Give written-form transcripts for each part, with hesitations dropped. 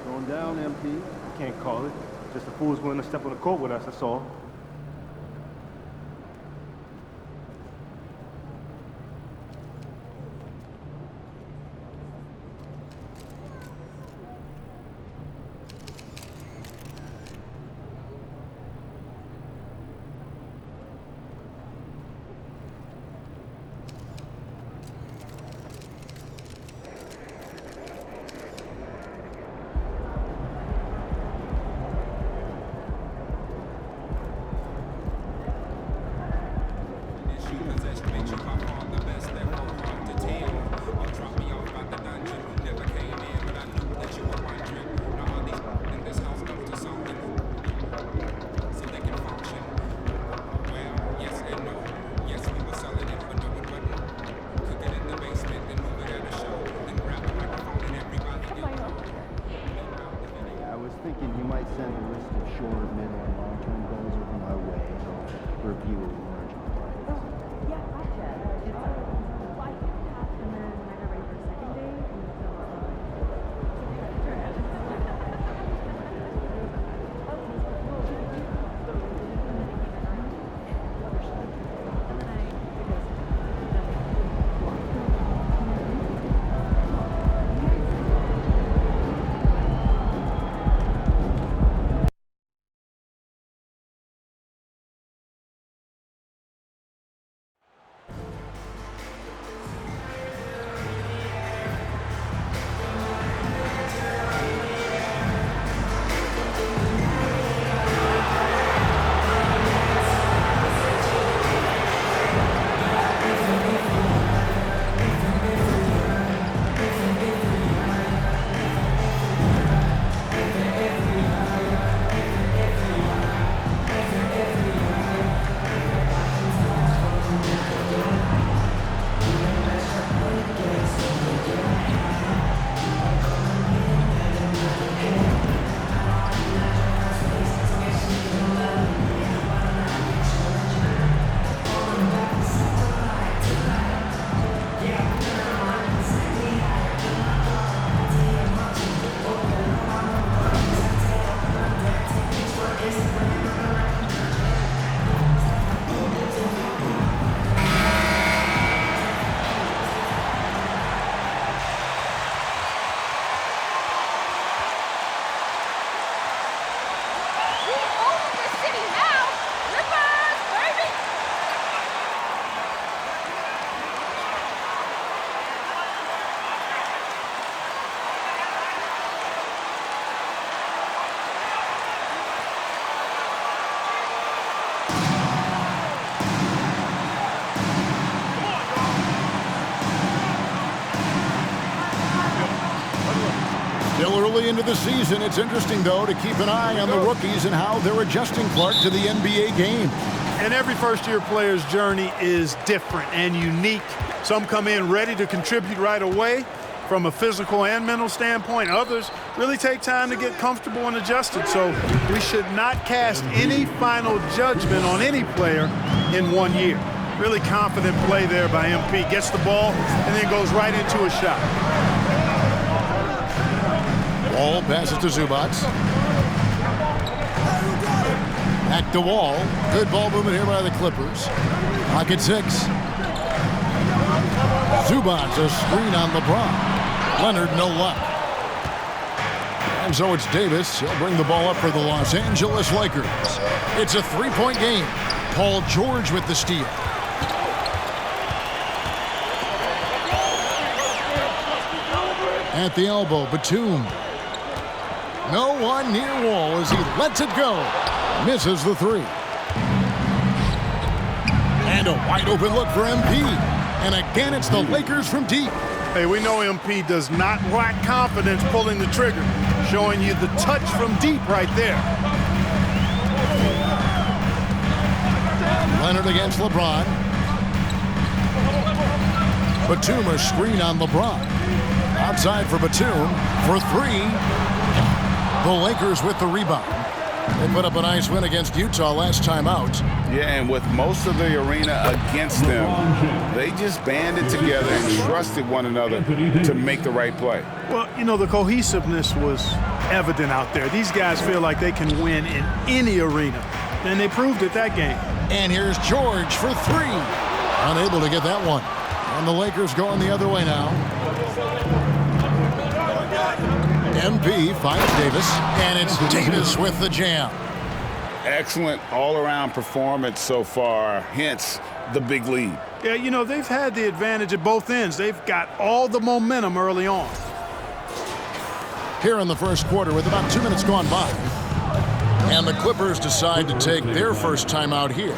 Going down, MP. I can't call it. Just the fool's willing to step on the court with us, that's all. Still early into the season. It's interesting, though, to keep an eye on the rookies and how they're adjusting, Clark, to the NBA game. And every first-year player's journey is different and unique. Some come in ready to contribute right away from a physical and mental standpoint. Others really take time to get comfortable and adjusted. So we should not cast any final judgment on any player in 1 year. Really confident play there by MP. Gets the ball and then goes right into a shot. Ball passes to Zubac. At the wall. Good ball movement here by the Clippers. Pocket 6. Zubac, a screen on LeBron. Leonard, no luck. And so it's Davis. He'll bring the ball up for the Los Angeles Lakers. It's a three-point game. Paul George with the steal. At the elbow, Batum. No one near Wall as he lets it go. Misses the three. And a wide open look for MP. And again, it's the Lakers from deep. Hey, we know MP does not lack confidence pulling the trigger, showing you the touch from deep right there. Leonard against LeBron. Batum a screen on LeBron. Outside for Batum for three. The Lakers with the rebound. They put up a nice win against Utah last time out. Yeah, and with most of the arena against them, they just banded together and trusted one another to make the right play. Well, you know, the cohesiveness was evident out there. These guys feel like they can win in any arena, and they proved it that game. And here's George for three. Unable to get that one. And the Lakers going the other way now. MP finds Davis, and it's Davis with the jam. Excellent all-around performance so far, hence the big lead. Yeah, you know, they've had the advantage at both ends. They've got all the momentum early on. Here in the first quarter with about 2 minutes gone by. And the Clippers decide to take their first time out here.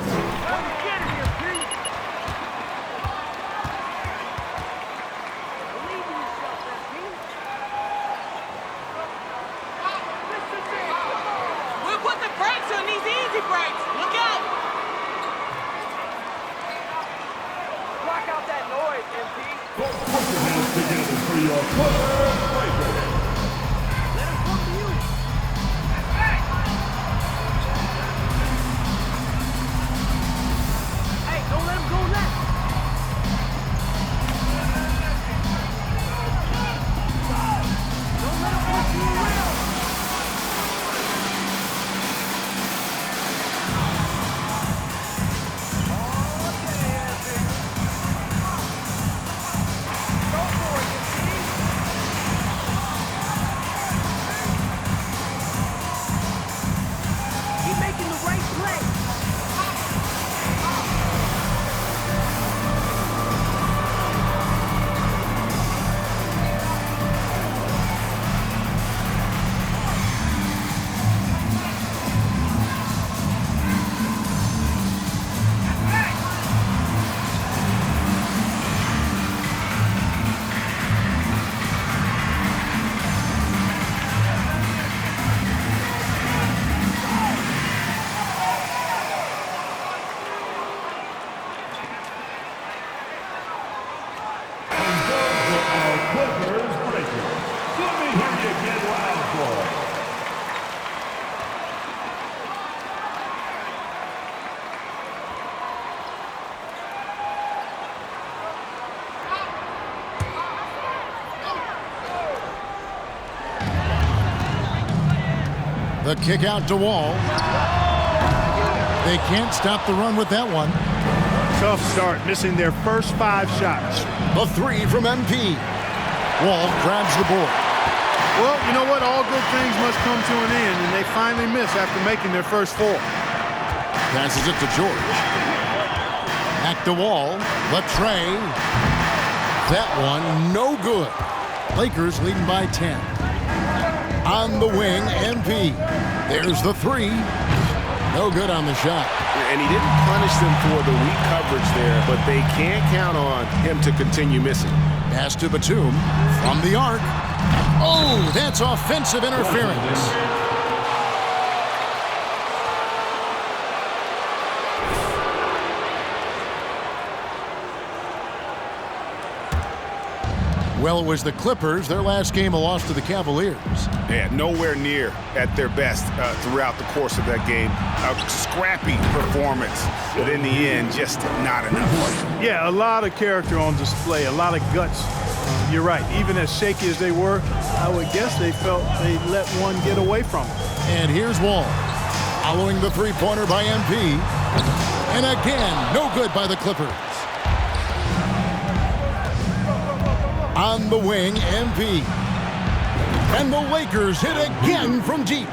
The kick out to Wall. They can't stop the run with that one. Tough start, missing their first 5 shots. A three from MP. Wall grabs the board. Well, you know what? All good things must come to an end, and they finally miss after making their first 4. Passes it to George. Back to Wall. Latre. That one, no good. Lakers leading by 10. On the wing, MP. There's the three. No good on the shot. And he didn't punish them for the weak coverage there, but they can't count on him to continue missing. Pass to Batum from the arc. Oh, that's offensive interference. Well, it was the Clippers. Their last game, a loss to the Cavaliers. Yeah, nowhere near at their best throughout the course of that game. A scrappy performance, but in the end, just not enough. Yeah, a lot of character on display, a lot of guts. You're right. Even as shaky as they were, I would guess they felt they let one get away from them. And here's Wall, following the three-pointer by MP. And again, no good by the Clippers. On the wing, MP. And the Lakers hit again from deep.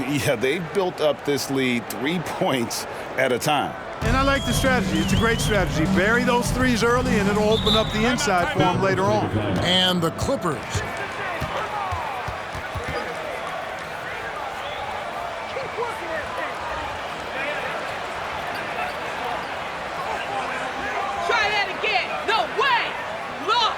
Yeah, they've built up this lead 3 points at a time. And I like the strategy. It's a great strategy. Bury those threes early, and it'll open up the inside for them later on. And the Clippers. No way! Look!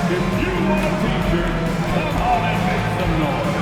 If you want a t-shirt, come on and make some noise.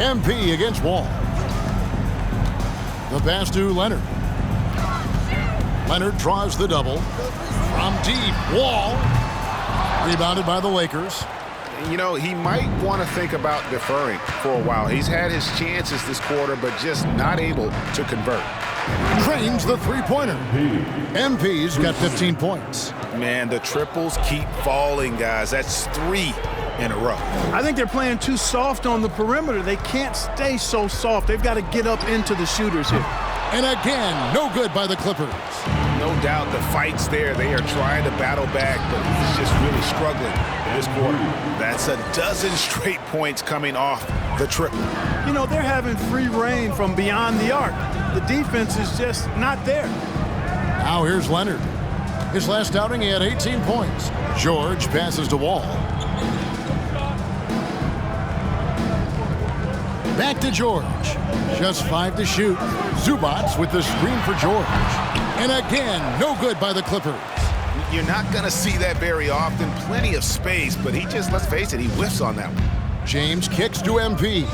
MP against Wall. The pass to Leonard. Leonard draws the double. From deep, Wall. Rebounded by the Lakers. You know, he might want to think about deferring for a while. He's had his chances this quarter, but just not able to convert. Trains the three-pointer. MP's got 15 points. Man, the triples keep falling, guys. That's 3 in a row. I think they're playing too soft on the perimeter. They can't stay so soft. They've got to get up into the shooters here. And again, no good by the Clippers. No doubt the fight's there. They are trying to battle back, but he's just really struggling in this quarter. That's a dozen straight points coming off the triple. You know, they're having free reign from beyond the arc. The defense is just not there. Now here's Leonard. His last outing, he had 18 points. George passes to Wall. Back to George. Just 5 to shoot. Zubats with the screen for George. And again, no good by the Clippers. You're not going to see that very often. Plenty of space, but he just, let's face it, he whiffs on that one. James kicks to MP.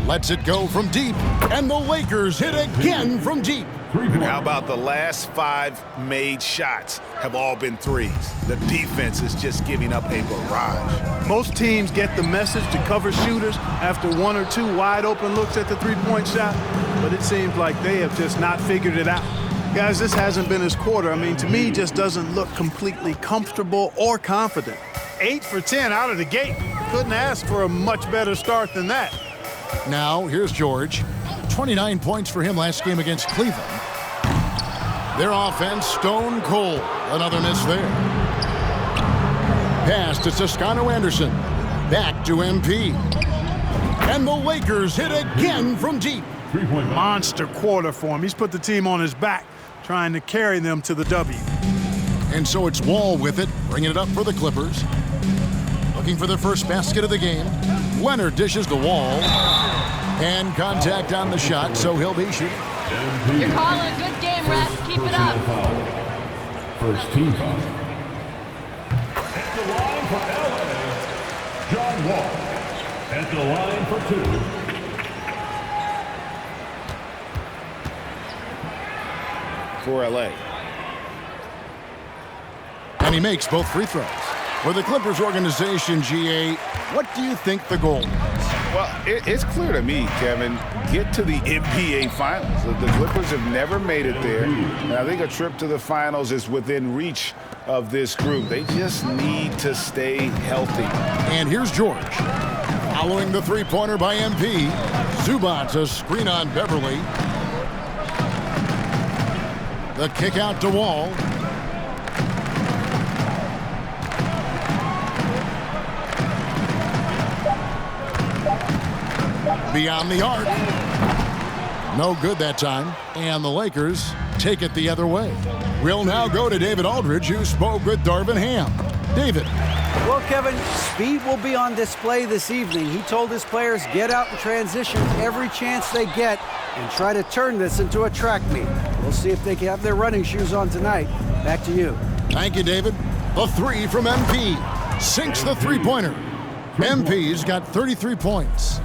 Lets it go from deep. And the Lakers hit again from deep. And how about the last 5 made shots have all been threes? The defense is just giving up a barrage. Most teams get the message to cover shooters after 1 or 2 wide open looks at the three-point shot, but it seems like they have just not figured it out. Guys, this hasn't been his quarter. I mean, to me, just doesn't look completely comfortable or confident. 8 for 10 out of the gate. Couldn't ask for a much better start than that. Now, here's George. 29 points for him last game against Cleveland. Their offense stone cold. Another miss there. Pass to Toscano Anderson. Back to MP. And the Lakers hit again from deep. Monster quarter for him. He's put the team on his back, trying to carry them to the W. And so it's Wall with it, bringing it up for the Clippers. Looking for their first basket of the game. Leonard dishes the Wall. And contact on the shot, so he'll be shooting. You're calling a good game, Ref. Keep it up. First team foul. At the line for LA, John Wall. At the line for 2. For LA. And he makes both free throws. For the Clippers organization, GA, what do you think the goal is? Well, it's clear to me, Kevin, get to the NBA Finals. The Clippers have never made it there, and I think a trip to the Finals is within reach of this group. They just need to stay healthy. And here's George. Following the three-pointer by MP. Zubats a screen on Beverly. The kick out to Wall. Beyond the arc. No good that time. And the Lakers take it the other way. We'll now go to David Aldridge, who spoke with Darvin Ham. David. Well, Kevin, speed will be on display this evening. He told his players, get out in transition every chance they get and try to turn this into a track meet. We'll see if they can have their running shoes on tonight. Back to you. Thank you, David. The 3 from MP. Sinks the three-pointer. MP's got 33 points.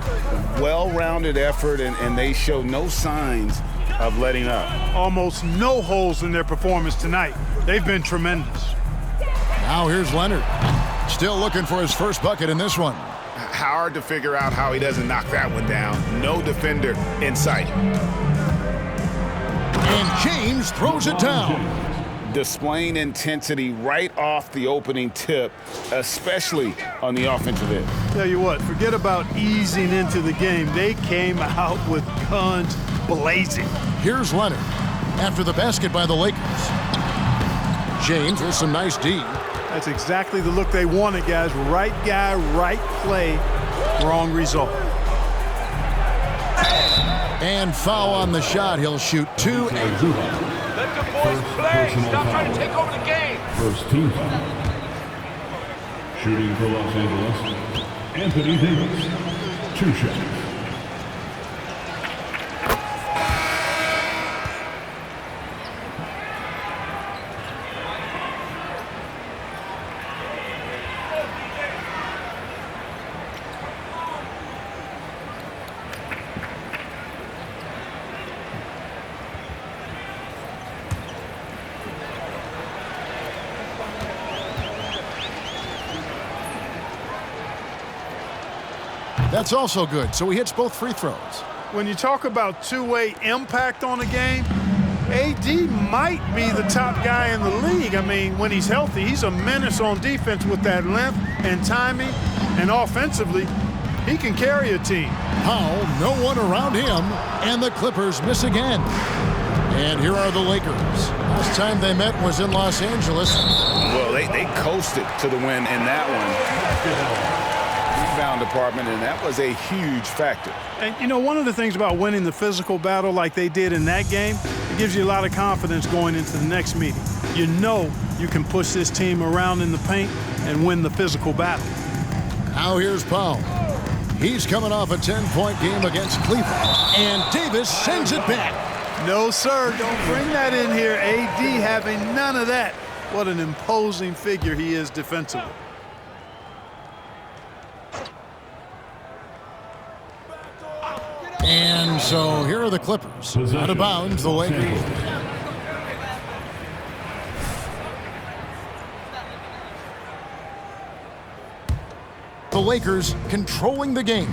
Well-rounded effort, and they show no signs of letting up. Almost no holes in their performance tonight. They've been tremendous. Now here's Leonard. Still looking for his first bucket in this one. Hard to figure out how he doesn't knock that one down. No defender in sight. And James throws it down. Displaying intensity right off the opening tip, especially on the offensive end. Tell you what, forget about easing into the game. They came out with guns blazing. Here's Leonard after the basket by the Lakers. James with some nice D. That's exactly the look they wanted, guys. Right guy, right play, wrong result. And foul on the shot. He'll shoot 2. Let the boys play. Stop trying to take over the game. First team foul. Shooting for Los Angeles, Anthony Davis. 2 shots. That's also good, so he hits both free throws. When you talk about two-way impact on a game, AD might be the top guy in the league. I mean, when he's healthy, he's a menace on defense with that length and timing, and offensively, he can carry a team. Powell, no one around him, and the Clippers miss again. And here are the Lakers. Last time they met was in Los Angeles. Well, they coasted to the win in that one. Rebound department, and that was a huge factor. And, you know, one of the things about winning the physical battle like they did in that game, it gives you a lot of confidence going into the next meeting. You know you can push this team around in the paint and win the physical battle. Now here's Powell. He's coming off a 10-point game against Cleveland, and Davis sends it back. No, sir, don't bring that in here. AD having none of that. What an imposing figure he is defensively. And so here are the Clippers. Out of bounds, the Lakers. The Lakers controlling the game.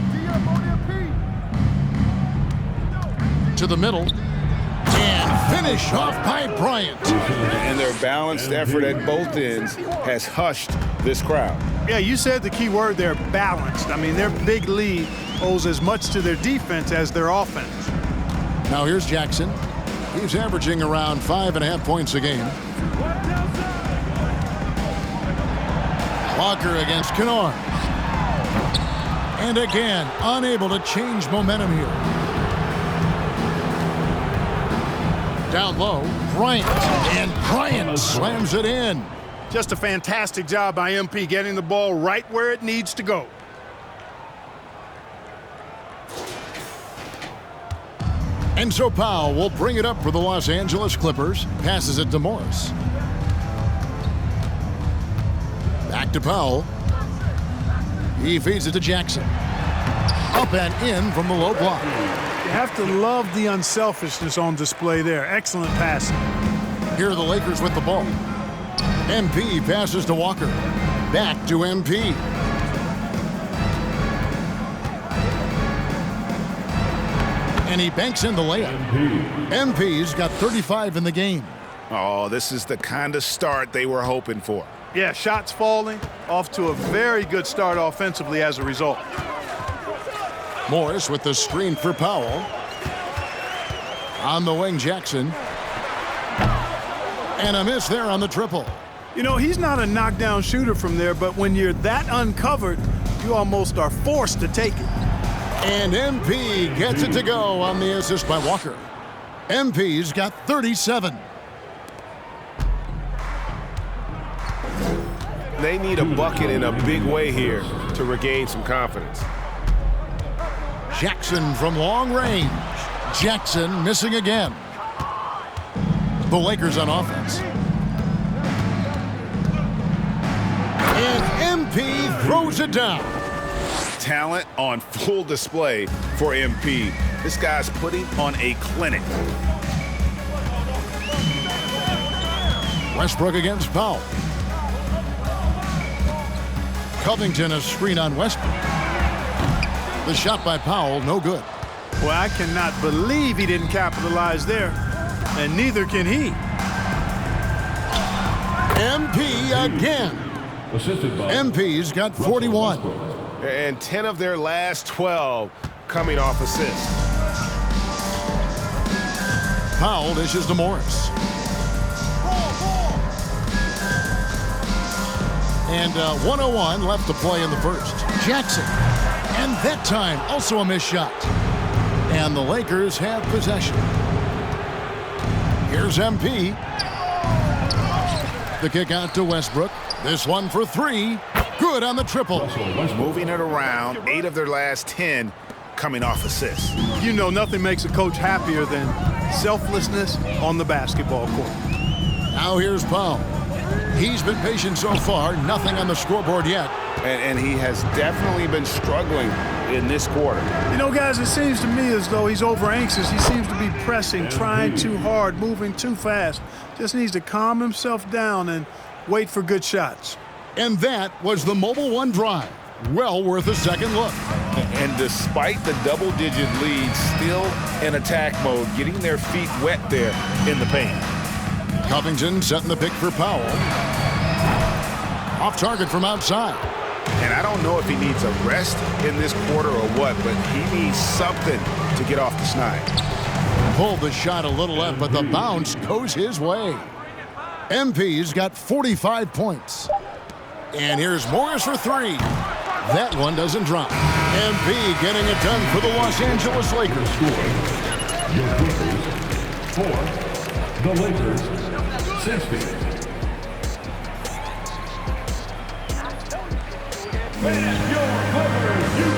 To the middle. And finish off by Bryant. And their balanced effort at both ends has hushed this crowd. Yeah, you said the key word there, balanced. I mean, their big lead owes as much to their defense as their offense. Now here's Jackson. He's averaging around 5.5 points a game. Walker against Kennard. And again, unable to change momentum here. Down low, Bryant. And Bryant slams it in. Just a fantastic job by MP getting the ball right where it needs to go. And so Powell will bring it up for the Los Angeles Clippers. Passes it to Morris. Back to Powell. He feeds it to Jackson. Up and in from the low block. You have to love the unselfishness on display there. Excellent passing. Here are the Lakers with the ball. MP passes to Walker. Back to MP. And he banks in the layup. MP's got 35 in the game. Oh, this is the kind of start they were hoping for. Yeah, shots falling. Off to a very good start offensively as a result. Morris with the screen for Powell. On the wing, Jackson. And a miss there on the triple. You know, he's not a knockdown shooter from there, but when you're that uncovered, you almost are forced to take it. And MP gets it to go on the assist by Walker. MP's got 37. They need a bucket in a big way here to regain some confidence. Jackson from long range. Jackson missing again. The Lakers on offense. And MP throws it down. talent on full display for MP. This guy's putting on a clinic. Westbrook against Powell. Covington a screen on Westbrook. The shot by Powell, no good. Well, I cannot believe he didn't capitalize there, and neither can he. MP again. Assisted by MP's got 41. And 10 of their last 12 coming off assists. Powell dishes to Morris. And 1:01 left to play in the first. Jackson. And that time, also a missed shot. And the Lakers have possession. Here's MP. The kick out to Westbrook. This one for three. Good on the triple. Moving it around, 8 of their last 10 coming off assists. You know, nothing makes a coach happier than selflessness on the basketball court. Now here's Powell. He's been patient so far. Nothing on the scoreboard yet. And he has definitely been struggling in this quarter. You know, guys, it seems to me as though he's over anxious. He seems to be pressing, trying too hard, moving too fast. Just needs to calm himself down and wait for good shots. And that was the Mobile One drive. Well worth a second look. And despite the double-digit lead, still in attack mode, getting their feet wet there in the paint. Covington setting the pick for Powell. Off target from outside. And I don't know if he needs a rest in this quarter or what, but he needs something to get off the snide. Pulled the shot a little left, but the bounce goes his way. MP's got 45 points. And here's Morris for three. That one doesn't drop. MP getting it done for the Los Angeles Lakers. your Clippers 4, the Lakers 60. And your Clippers, you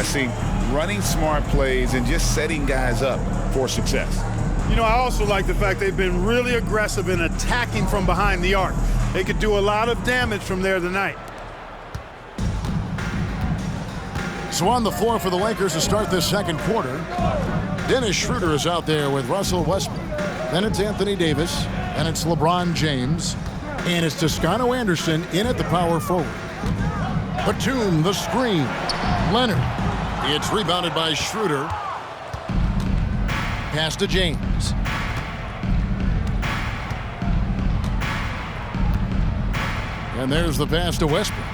60. Running smart plays and just setting guys up for success. You know, I also like the fact they've been really aggressive in attacking from behind the arc. They could do a lot of damage from there tonight. So on the floor for the Lakers to start this second quarter, Dennis Schroeder is out there with Russell Westbrook. Then it's Anthony Davis, and it's LeBron James, and it's Toscano Anderson in at the power forward. Batum, the screen. Leonard. It's rebounded by Schroeder. Pass to James. And there's the pass to Westbrook.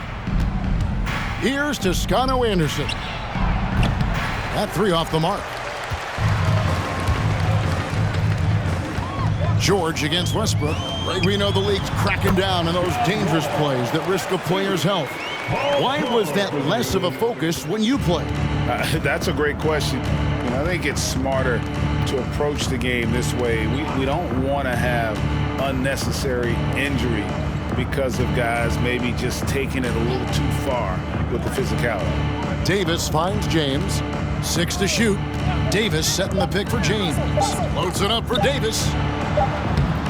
Here's Toscano Anderson. That three off the mark. George against Westbrook. Right, we know the league's cracking down on those dangerous plays that risk a player's health. Why was that less of a focus when you play? That's a great question. And I think it's smarter to approach the game this way. We don't want to have unnecessary injury because of guys maybe just taking it a little too far with the physicality. Davis finds James. 6 to shoot. Davis setting the pick for James. Loads it up for Davis.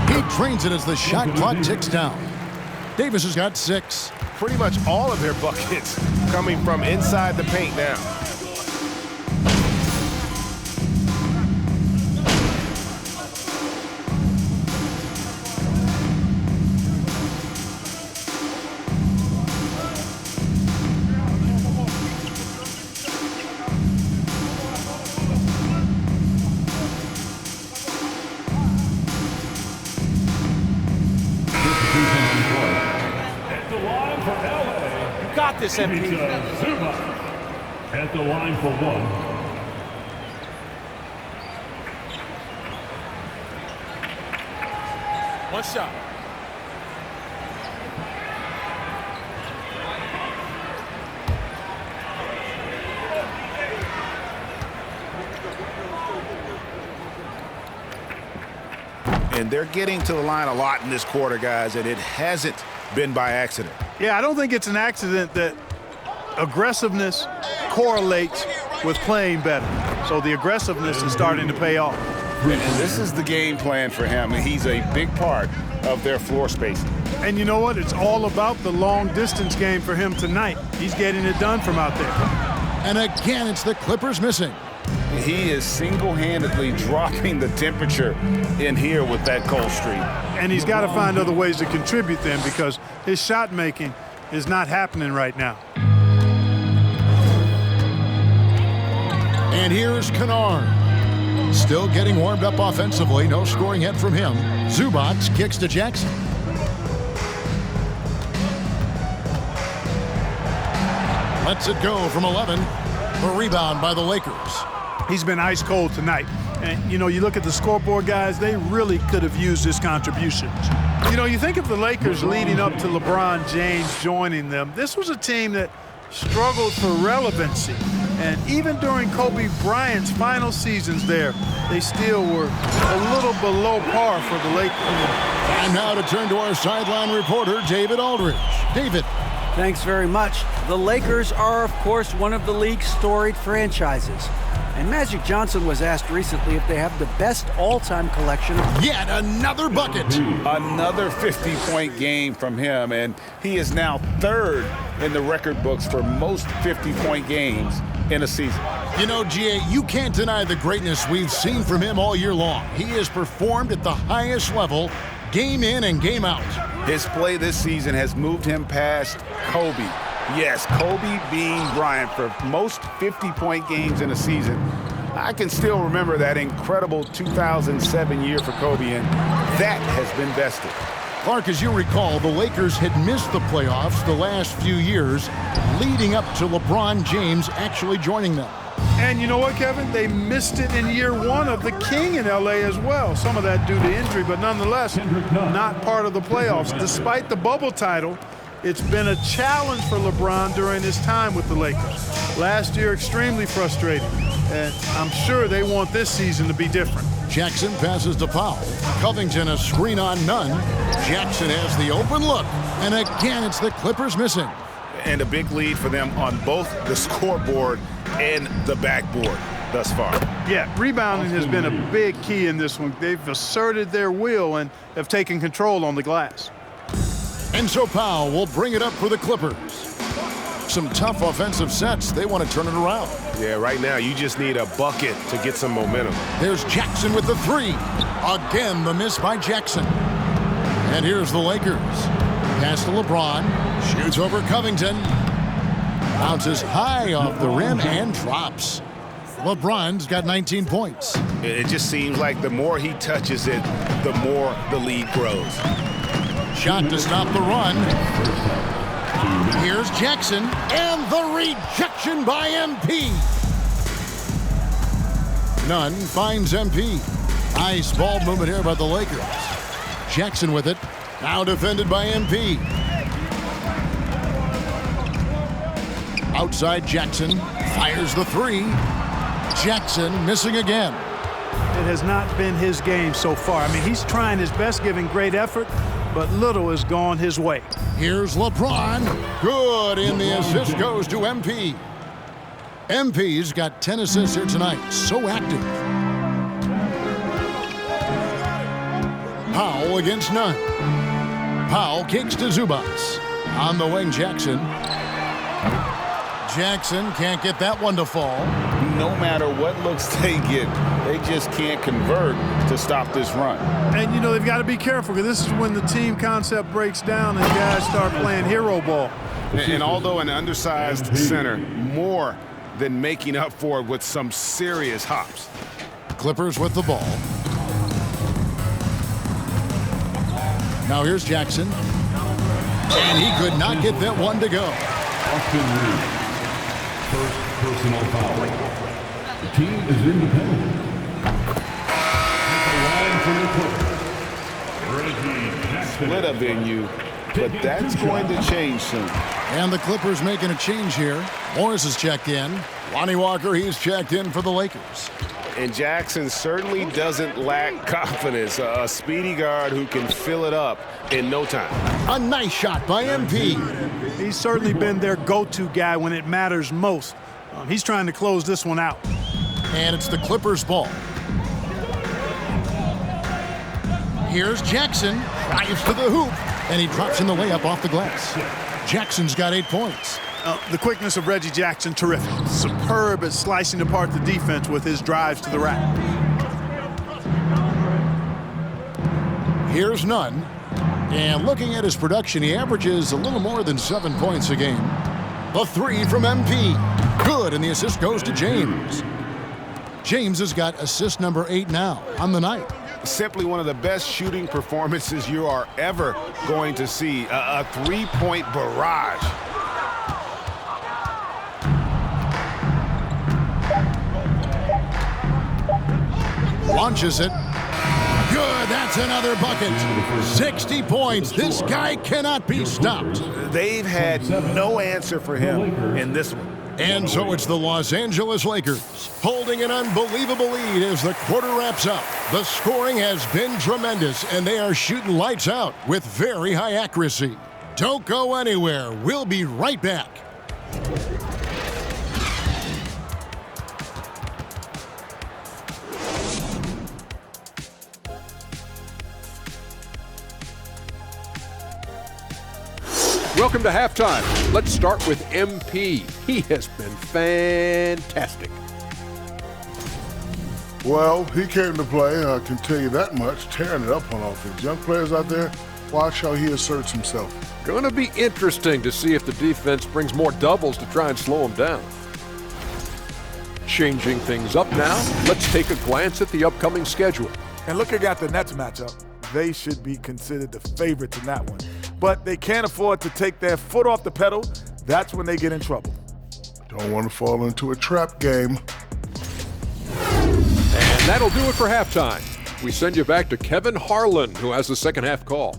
He trains it as the shot clock ticks down. Davis has got 6. Pretty much all of their buckets coming from inside the paint now. This MP. At the line for one. One shot. And they're getting to the line a lot in this quarter, guys, and it hasn't been by accident. Yeah, I don't think it's an accident that aggressiveness correlates with playing better. So the aggressiveness is starting to pay off. And this is the game plan for him. He's a big part of their floor spacing. And you know what? It's all about the long-distance game for him tonight. He's getting it done from out there. And again, it's the Clippers missing. He is single-handedly dropping the temperature in here with that cold streak. And he's got to find other ways to contribute then, because his shot making is not happening right now. And here's Kennard. Still getting warmed up offensively. No scoring yet from him. Zubac kicks to Jackson. Lets it go from 11. A rebound by the Lakers. He's been ice cold tonight. And, you know, you look at the scoreboard, guys, they really could have used his contributions. You know, you think of the Lakers leading up to LeBron James joining them. This was a team that struggled for relevancy. And even during Kobe Bryant's final seasons there, they still were a little below par for the Lakers. And now to turn to our sideline reporter, David Aldridge. David. Thanks very much. The Lakers are, of course, one of the league's storied franchises. And Magic Johnson was asked recently if they have the best all-time collection of... Yet another bucket. Another 50-point game from him, and he is now third in the record books for most 50-point games in a season. You know, G.A., you can't deny the greatness we've seen from him all year long. He has performed at the highest level, game in and game out. His play this season has moved him past Kobe. Yes, Kobe being Bryant for most 50-point games in a season. I can still remember that incredible 2007 year for Kobe, and that has been bested. Clark, as you recall, the Lakers had missed the playoffs the last few years, leading up to LeBron James actually joining them. And you know what, Kevin? They missed it in year one of the King in L.A. as well. Some of that due to injury, but nonetheless, not part of the playoffs. Despite the bubble title, it's been a challenge for LeBron during his time with the Lakers. Last year, extremely frustrating, and I'm sure they want this season to be different. Jackson passes to Powell. Covington a screen on none. Jackson has the open look, and again, it's the Clippers missing. And a big lead for them on both the scoreboard and the backboard thus far. Yeah, rebounding has been a big key in this one. They've asserted their will and have taken control on the glass. And so Powell will bring it up for the Clippers. Some tough offensive sets. They want to turn it around. Yeah, right now you just need a bucket to get some momentum. There's Jackson with the three. Again, the miss by Jackson. And here's the Lakers. Pass to LeBron. Shoots over Covington. Bounces high off the rim and drops. LeBron's got 19 points. It just seems like the more he touches it, the more the lead grows. Shot to stop the run. Here's Jackson, and the rejection by MP. Nunn finds MP. Nice ball movement here by the Lakers. Jackson with it. Now defended by MP. Outside Jackson. Fires the three. Jackson missing again. It has not been his game so far. I mean, he's trying his best, giving great effort, but little has gone his way. Here's LeBron. Good, and the assist goes to MP. MP's got 10 assists here tonight. So active. Powell against Nunn. Powell kicks to Zubac. On the wing, Jackson. Jackson can't get that one to fall. No matter what looks they get, they just can't convert to stop this run. And, you know, they've got to be careful, because this is when the team concept breaks down and guys start playing hero ball. And although an undersized center, more than making up for it with some serious hops. Clippers with the ball. Now here's Jackson. And he could not get that one to go. First personal foul. The team is in the penalty. Split a venue, but that's going to change soon. And the Clippers making a change here. Morris has checked in. Lonnie Walker, he's checked in for the Lakers. And Jackson certainly doesn't lack confidence. A speedy guard who can fill it up in no time. A nice shot by MP. He's certainly been their go-to guy when it matters most. He's trying to close this one out. And it's the Clippers' ball. Here's Jackson. Drives to the hoop. And he drops in the layup off the glass. Jackson's got 8 points. The quickness of Reggie Jackson, terrific. Superb at slicing apart the defense with his drives to the rack. Here's Nunn. And looking at his production, he averages a little more than 7 points a game. The three from MP. Good, and the assist goes to James. James has got assist number 8 now on the night. Simply one of the best shooting performances you are ever going to see. A three-point barrage. Launches it. Good, that's another bucket. 60 points. This guy cannot be stopped. They've had no answer for him in this one. And so it's the Los Angeles Lakers holding an unbelievable lead as the quarter wraps up. The scoring has been tremendous, and they are shooting lights out with very high accuracy. Don't go anywhere. We'll be right back. Welcome to halftime. Let's start with MP. He has been fantastic. Well, he came to play, I can tell you that much, tearing it up on offense. Young players out there, watch how he asserts himself. Going to be interesting to see if the defense brings more doubles to try and slow him down. Changing things up now, let's take a glance at the upcoming schedule. And looking at the Nets matchup, they should be considered the favorites in that one. But they can't afford to take their foot off the pedal. That's when they get in trouble. Don't want to fall into a trap game. And that'll do it for halftime. We send you back to Kevin Harlan, who has the second half call.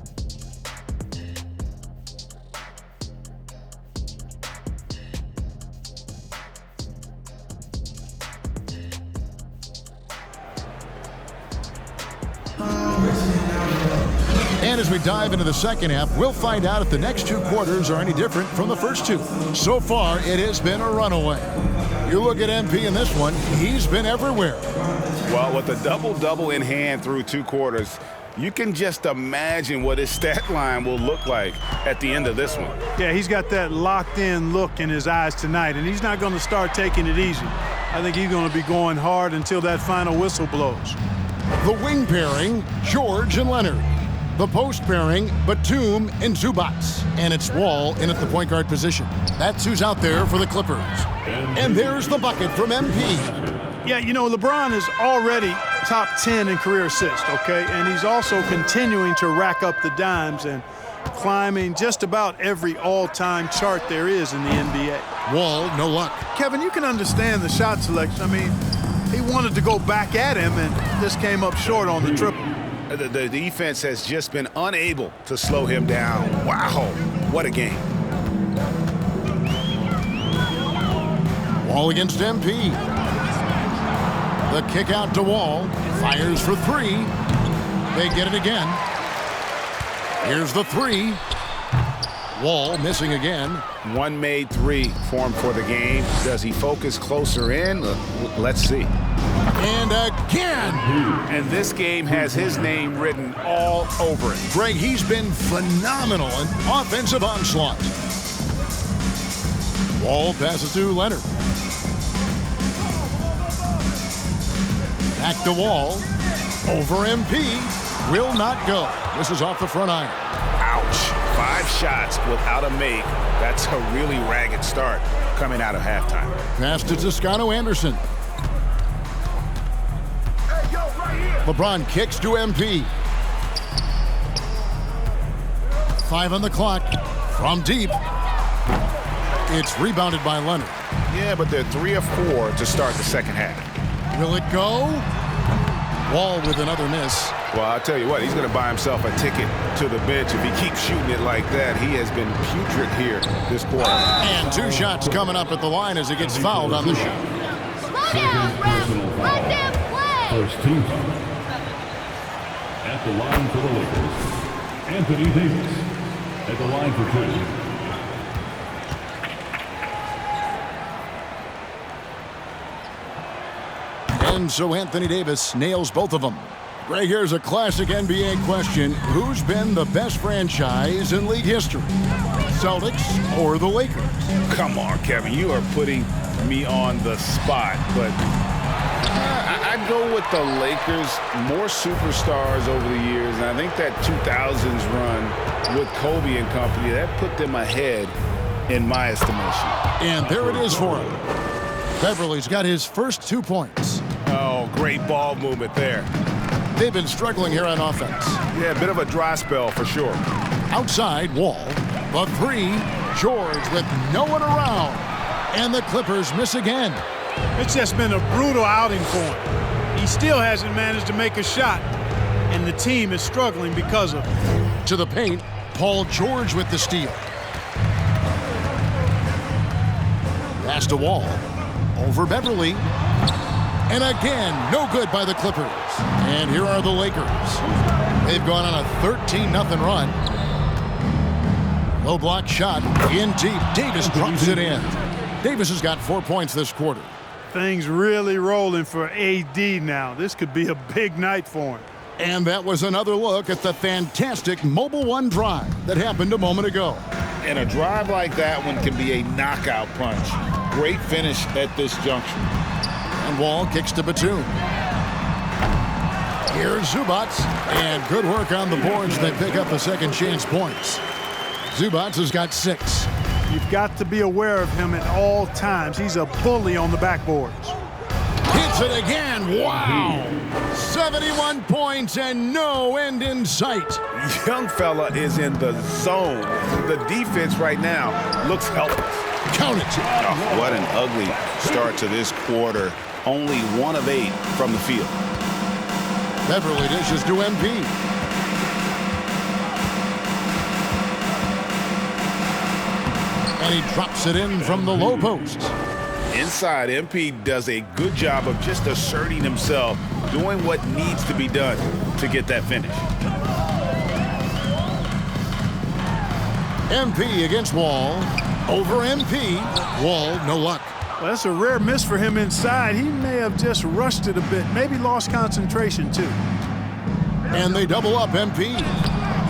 And as we dive into the second half, we'll find out if the next 2 quarters are any different from the first 2. So far, it has been a runaway. You look at MP in this one, he's been everywhere. Well, with a double-double in hand through 2 quarters, you can just imagine what his stat line will look like at the end of this one. Yeah, he's got that locked-in look in his eyes tonight, and he's not going to start taking it easy. I think he's going to be going hard until that final whistle blows. The wing pairing, George and Leonard. The post pairing, Batum and Zubats. And it's Wall in at the point guard position. That's who's out there for the Clippers. And there's the bucket from MP. Yeah, you know, LeBron is already top 10 in career assists, okay? And he's also continuing to rack up the dimes and climbing just about every all-time chart there is in the NBA. Wall, no luck. Kevin, you can understand the shot selection. I mean, he wanted to go back at him and just came up short on the triple. The defense has just been unable to slow him down. Wow, what a game. Wall against MP. The kick out to Wall. Fires for 3. They get it again. Here's the 3. Wall missing again. One made 3 for him for the game. Does he focus closer in? Let's see. And again. And this game has his name written all over it. Greg, he's been phenomenal in offensive onslaught. Wall passes to Leonard. Back to Wall. Over MP. Will not go. This is off the front iron. Ouch. 5 shots without a make. That's a really ragged start coming out of halftime. Pass to Toscano Anderson. LeBron kicks to MP. 5 on the clock. From deep. It's rebounded by Leonard. Yeah, but they're 3 of 4 to start the second half. Will it go? Wall with another miss. Well, I'll tell you what, he's going to buy himself a ticket to the bench. If he keeps shooting it like that, he has been putrid here this quarter. And 2 shots coming up at the line as he gets fouled on the shot. Slow down, Ref. Let them First team foul. At the line for the Lakers, Anthony Davis. At the line for 2. And so Anthony Davis nails both of them. Greg, here's a classic NBA question. Who's been the best franchise in league history? Celtics or the Lakers? Come on, Kevin. You are putting me on the spot, but I'd go with the Lakers. More superstars over the years, and I think that 2000s run with Kobe and company, that put them ahead in my estimation. And there it is for him. Beverly's got his first 2 points. Oh, great ball movement there. They've been struggling here on offense. Yeah, a bit of a dry spell for sure. Outside, Wall. The three, George with no one around. And the Clippers miss again. It's just been a brutal outing for him. He still hasn't managed to make a shot, and the team is struggling because of it. To the paint, Paul George with the steal. Pass to Wall. Over Beverly. And again, no good by the Clippers. And here are the Lakers. They've gone on a 13-0 run. Low block shot in deep. Davis drops it in. Davis has got 4 points this quarter. Things really rolling for AD now. This could be a big night for him. And that was another look at the fantastic Mobile One drive that happened a moment ago. And a drive like that one can be a knockout punch. Great finish at this junction. And Wall kicks to Batum. Here's Zubac. And good work on the boards. They pick up the second chance points. Zubac has got 6. You've got to be aware of him at all times. He's a bully on the backboards. Hits it again. Wow. 71 points and no end in sight. Young fella is in the zone. The defense right now looks helpless. Count it. Oh, what an ugly start to this quarter. Only 1 of 8 from the field. Beverly dishes to MP. And he drops it in from the low post. Inside, MP does a good job of just asserting himself, doing what needs to be done to get that finish. MP against Wall. Over MP. Wall, no luck. Well, that's a rare miss for him inside. He may have just rushed it a bit, maybe lost concentration too. And they double up MP.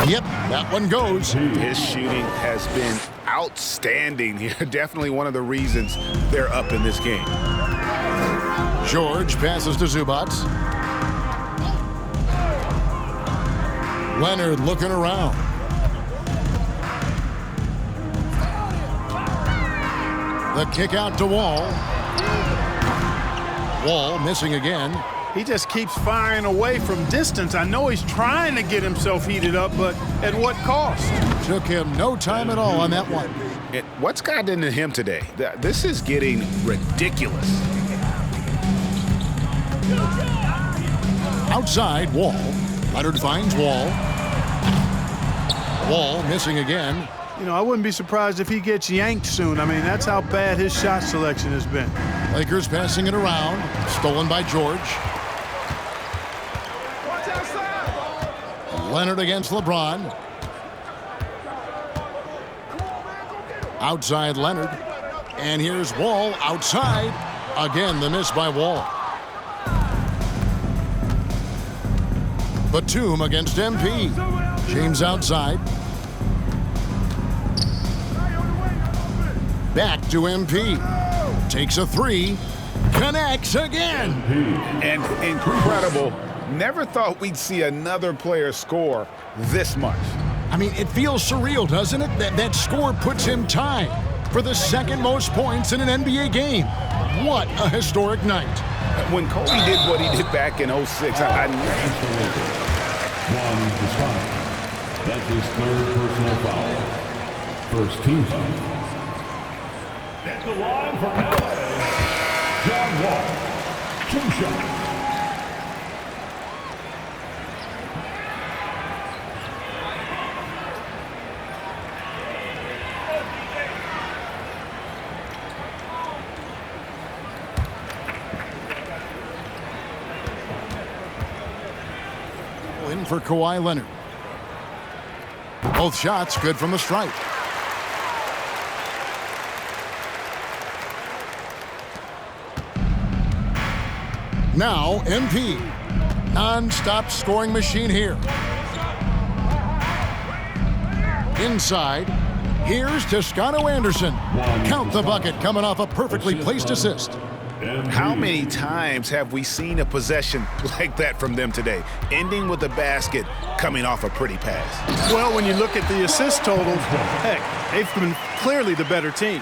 Yep, that one goes. His shooting has been outstanding here. Definitely one of the reasons they're up in this game. George passes to Zubac. Leonard looking around. The kick out to Wall. Wall missing again. He just keeps firing away from distance. I know he's trying to get himself heated up, but at what cost? Took him no time at all on that one. What's gotten into him today? This is getting ridiculous. Outside, Wall. Leonard finds Wall. Wall missing again. You know, I wouldn't be surprised if he gets yanked soon. I mean, that's how bad his shot selection has been. Lakers passing it around. Stolen by George. Leonard against LeBron. Outside Leonard. And here's Wall outside. Again, the miss by Wall. Batum against MP. James outside. Back to MP. Takes a 3. Connects again. And incredible. Never thought we'd see another player score this much. I mean, it feels surreal, doesn't it? That score puts him tied for the second most points in an NBA game. What a historic night. When Kobe did what he did back in 06, I knew. One is foul. That's his 3rd personal foul. First team foul. At the line for LA, John Wall. 2 shots. Powell in for Kawhi Leonard. Both shots good from the stripe. Now MP. Non-stop scoring machine here. Inside. Here's Toscano Anderson. Count the bucket coming off a perfectly placed assist. How many times have we seen a possession like that from them today, ending with a basket coming off a pretty pass? Well, when you look at the assist totals, heck, they've been clearly the better team.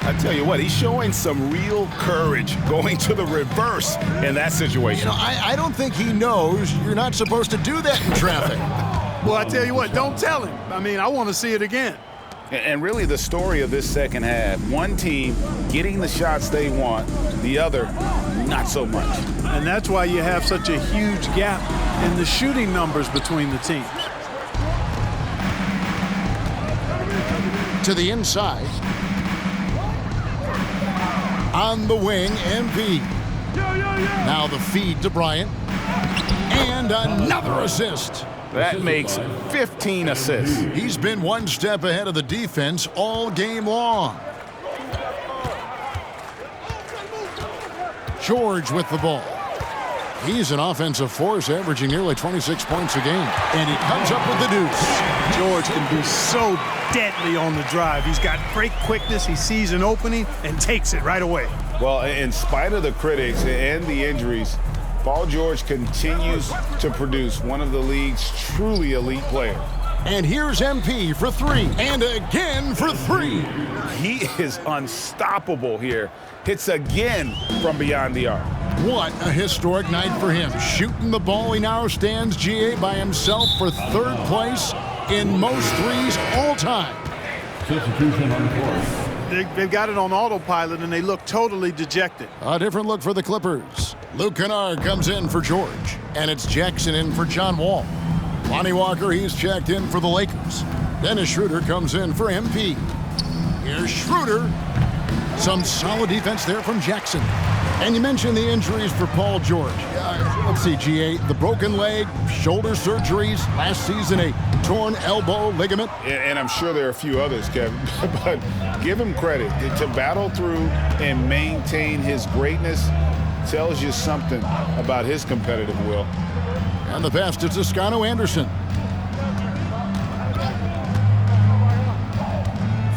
I tell you what, he's showing some real courage going to the reverse in that situation. You know, I don't think he knows you're not supposed to do that in traffic. Well, I tell you what, don't tell him. I mean, I want to see it again. And really the story of this second half, one team getting the shots they want, the other not so much. And that's why you have such a huge gap in the shooting numbers between the teams. To the inside. On the wing, MP. Now the feed to Bryant. And another assist. That makes 15 assists. He's been one step ahead of the defense all game long. George with the ball. He's an offensive force, averaging nearly 26 points a game. And he comes up with the deuce. George can be so deadly on the drive. He's got great quickness. He sees an opening and takes it right away. Well, in spite of the critics and the injuries, Paul George continues to produce one of the league's truly elite players. And here's MP for three. And again for three. He is unstoppable here. Hits again from beyond the arc. What a historic night for him. Shooting the ball, he now stands GA by himself for third place in most threes all time. Substitution on the court. They've got it on autopilot, and they look totally dejected. A different look for the Clippers. Luke Kennard comes in for George, and it's Jackson in for John Wall. Lonnie Walker, he's checked in for the Lakers. Dennis Schroeder comes in for MP. Here's Schroeder. Some solid defense there from Jackson. And you mentioned the injuries for Paul George. Let's see, GA, the broken leg, shoulder surgeries, last season a torn elbow ligament. And I'm sure there are a few others, Kevin, but give him credit. To battle through and maintain his greatness tells you something about his competitive will. And the pass to Toscano Anderson.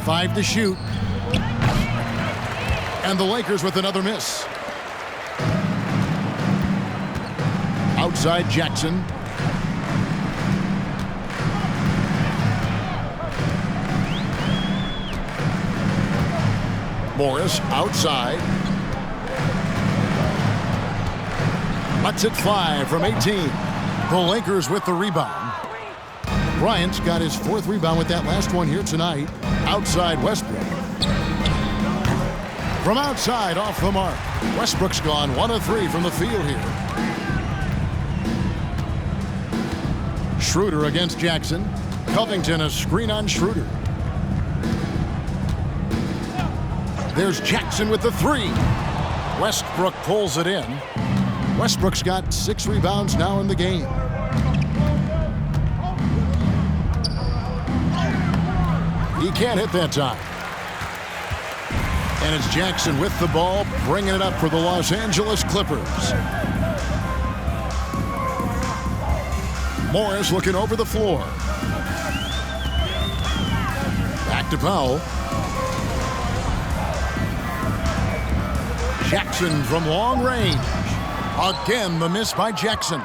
5 to shoot. And the Lakers with another miss. Outside Jackson. Morris outside. Butts it 5 from 18. The Lakers with the rebound. Bryant's got his 4th rebound with that last one here tonight. Outside Westbrook. From outside, off the mark. Westbrook's gone 1 of 3 from the field here. Schroeder against Jackson. Covington a screen on Schroeder. There's Jackson with the 3. Westbrook pulls it in. Westbrook's got 6 rebounds now in the game. He can't hit that time. And it's Jackson with the ball, bringing it up for the Los Angeles Clippers. Morris looking over the floor. Back to Powell. Jackson from long range. Again, the miss by Jackson.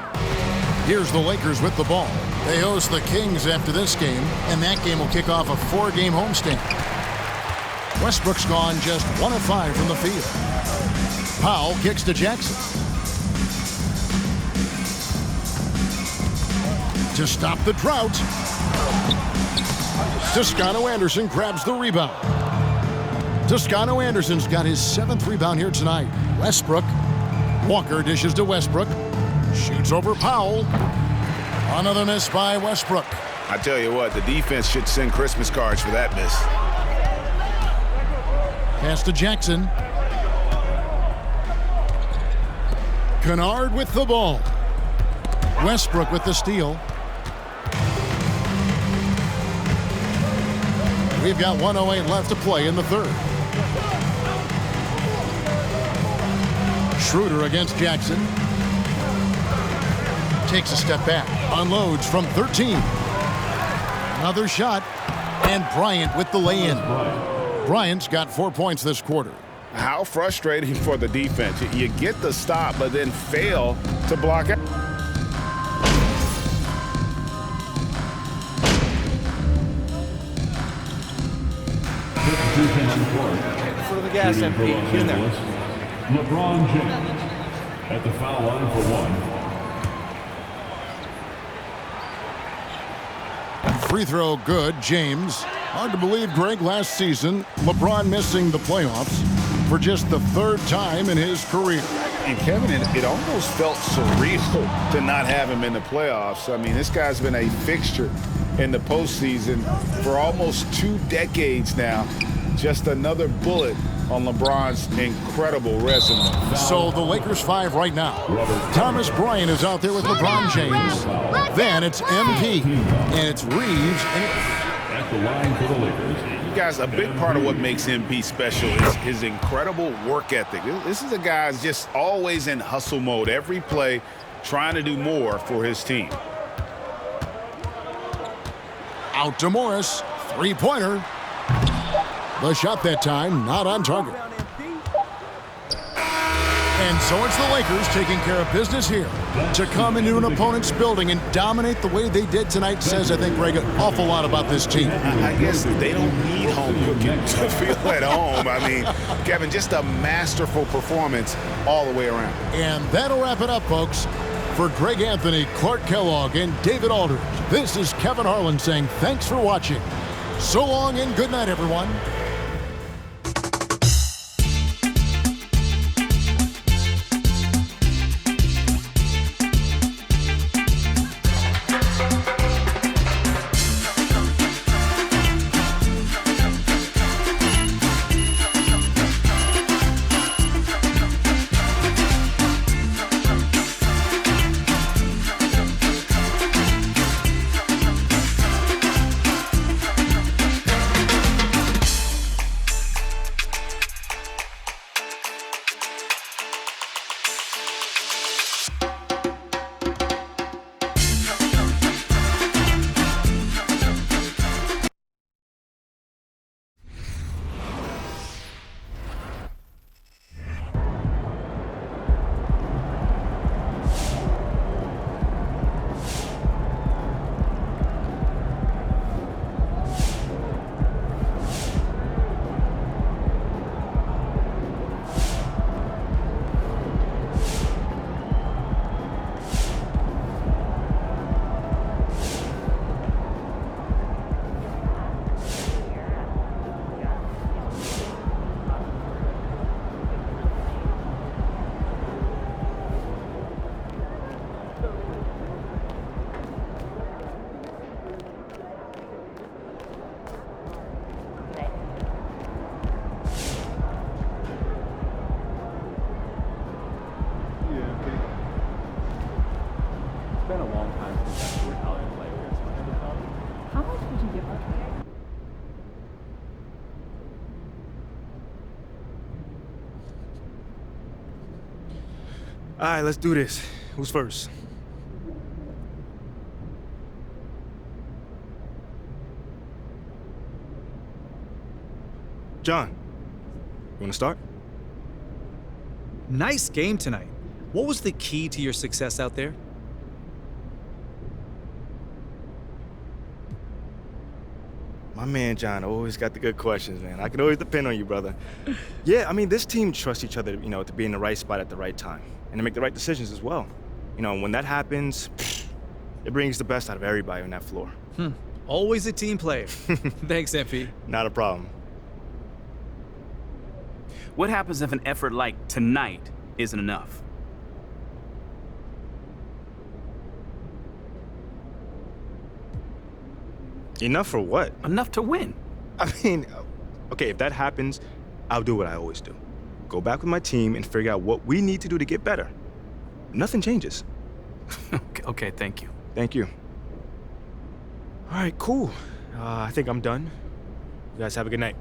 Here's the Lakers with the ball. They host the Kings after this game, and that game will kick off a 4-game homestand. Westbrook's gone just 1 of 5 from the field. Powell kicks to Jackson. To stop the drought, Toscano Anderson grabs the rebound. Toscano Anderson's got his 7th rebound here tonight. Westbrook. Walker dishes to Westbrook. Shoots over Powell. Another miss by Westbrook. I tell you what, the defense should send Christmas cards for that miss. Pass to Jackson. Kennard with the ball. Westbrook with the steal. We've got 1:08 left to play in the third. Schroeder against Jackson. Takes a step back. Unloads from 13. Another shot. And Bryant with the lay-in. Bryant's got 4 points this quarter. How frustrating for the defense. You get the stop, but then fail to block it. For the gas, MP. In there. LeBron James at the foul line for one. Free throw good, James. Hard to believe, Greg, last season, LeBron missing the playoffs for just the third time in his career. And Kevin, it almost felt surreal to not have him in the playoffs. I mean, this guy's been a fixture in the postseason for almost 2 decades now. Just another bullet on LeBron's incredible resume. So the Lakers 5 right now. Thomas Bryant is out there with LeBron James. Then it's MP. And it's Reeves. At the line for the Lakers. You guys, a big part of what makes MP special is his incredible work ethic. This is a guy who's just always in hustle mode. Every play trying to do more for his team. Out to Morris. Three-pointer. The shot that time, not on target. And so it's the Lakers taking care of business here. To come into an opponent's building and dominate the way they did tonight says, I think, Greg, an awful lot about this team. I guess they don't need home cooking to feel at home. I mean, Kevin, just a masterful performance all the way around. And that'll wrap it up, folks. For Greg Anthony, Clark Kellogg, and David Aldridge, this is Kevin Harlan saying thanks for watching. So long and good night, everyone. All right, let's do this. Who's first? John, you want to start? Nice game tonight. What was the key to your success out there? My man John always got the good questions, man. I can always depend on you, brother. Yeah, I mean, this team trusts each other, to be in the right spot at the right time and to make the right decisions as well. When that happens, it brings the best out of everybody on that floor. Always a team player. Thanks, MP. Not a problem. What happens if an effort like tonight isn't enough? Enough for what? Enough to win. I mean, okay, if that happens, I'll do what I always do. Go back with my team and figure out what we need to do to get better. Nothing changes. Okay. Okay, thank you. Thank you. All right, cool. I think I'm done. You guys have a good night.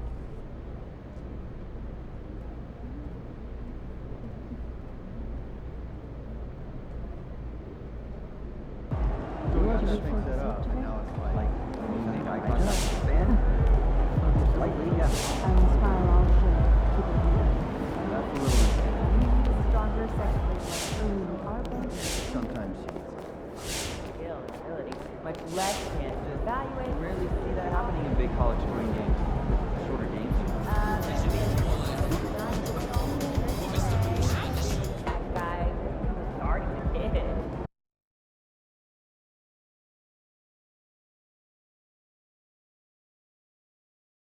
Sometimes skill, ability, much less chance to evaluate. Rarely see that happening in big college scoring games.